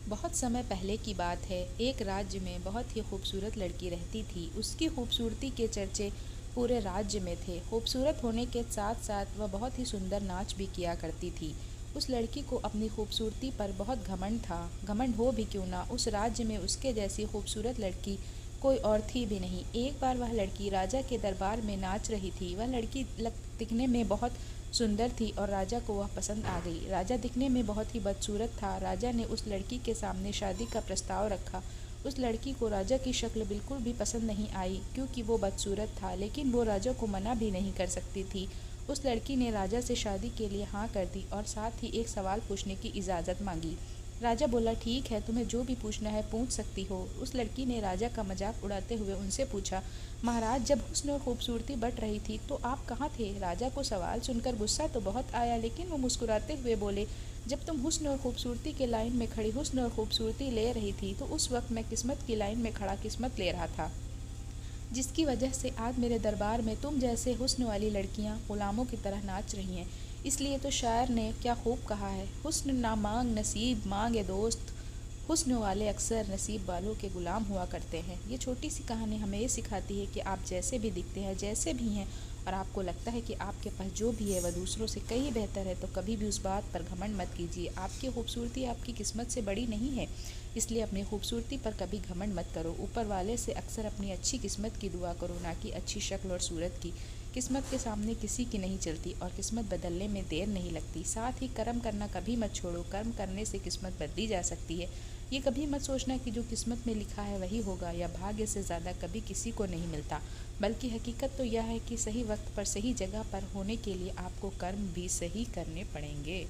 बहुत समय पहले की बात है। एक राज्य में बहुत ही खूबसूरत लड़की रहती थी। उसकी खूबसूरती के चर्चे पूरे राज्य में थे। खूबसूरत होने के साथ साथ वह बहुत ही सुंदर नाच भी किया करती थी। उस लड़की को अपनी खूबसूरती पर बहुत घमंड था। घमंड हो भी क्यों ना, उस राज्य में उसके जैसी खूबसूरत लड़की कोई और थी भी नहीं। एक बार वह लड़की राजा के दरबार में नाच रही थी। वह लड़की दिखने में बहुत सुंदर थी और राजा को वह पसंद आ गई। राजा दिखने में बहुत ही बदसूरत था। राजा ने उस लड़की के सामने शादी का प्रस्ताव रखा। उस लड़की को राजा की शक्ल बिल्कुल भी पसंद नहीं आई क्योंकि वो बदसूरत था, लेकिन वो राजा को मना भी नहीं कर सकती थी। उस लड़की ने राजा से शादी के लिए हाँ कर दी और साथ ही एक सवाल पूछने की इजाज़त मांगी। राजा बोला, ठीक है, तुम्हें जो भी पूछना है पूछ सकती हो। उस लड़की ने राजा का मजाक उड़ाते हुए उनसे पूछा, महाराज, जब हुस्न और खूबसूरती बढ़ रही थी तो आप कहाँ थे? राजा को सवाल सुनकर गुस्सा तो बहुत आया, लेकिन वो मुस्कुराते हुए बोले, जब तुम हुस्न और खूबसूरती के लाइन में खड़ी हुस्न और खूबसूरती ले रही थी तो उस वक्त मैं किस्मत की लाइन में खड़ा किस्मत ले रहा था, जिसकी वजह से आज मेरे दरबार में तुम जैसे हुस्न वाली लड़कियां गुलामों की तरह नाच रही हैं। इसलिए तो शायर ने क्या खूब कहा है, हुस्न ना मांग नसीब मांगे दोस्त, हुस्न वाले अक्सर नसीब वालों के गुलाम हुआ करते हैं। ये छोटी सी कहानी हमें ये सिखाती है कि आप जैसे भी दिखते हैं, जैसे भी हैं, और आपको लगता है कि आपके पास जो भी है वह दूसरों से कहीं बेहतर है, तो कभी भी उस बात पर घमंड मत कीजिए। आपकी खूबसूरती आपकी किस्मत से बड़ी नहीं है, इसलिए अपनी खूबसूरती पर कभी घमंड मत करो। ऊपर वाले से अक्सर अपनी अच्छी किस्मत की दुआ करो, ना कि अच्छी शक्ल और सूरत की। किस्मत के सामने किसी की नहीं चलती और किस्मत बदलने में देर नहीं लगती। साथ ही कर्म करना कभी मत छोड़ो, कर्म करने से किस्मत बदली जा सकती है। ये कभी मत सोचना कि जो किस्मत में लिखा है वही होगा या भाग्य से ज़्यादा कभी किसी को नहीं मिलता, बल्कि हकीकत तो यह है कि सही वक्त पर सही जगह पर होने के लिए आपको कर्म भी सही करने पड़ेंगे।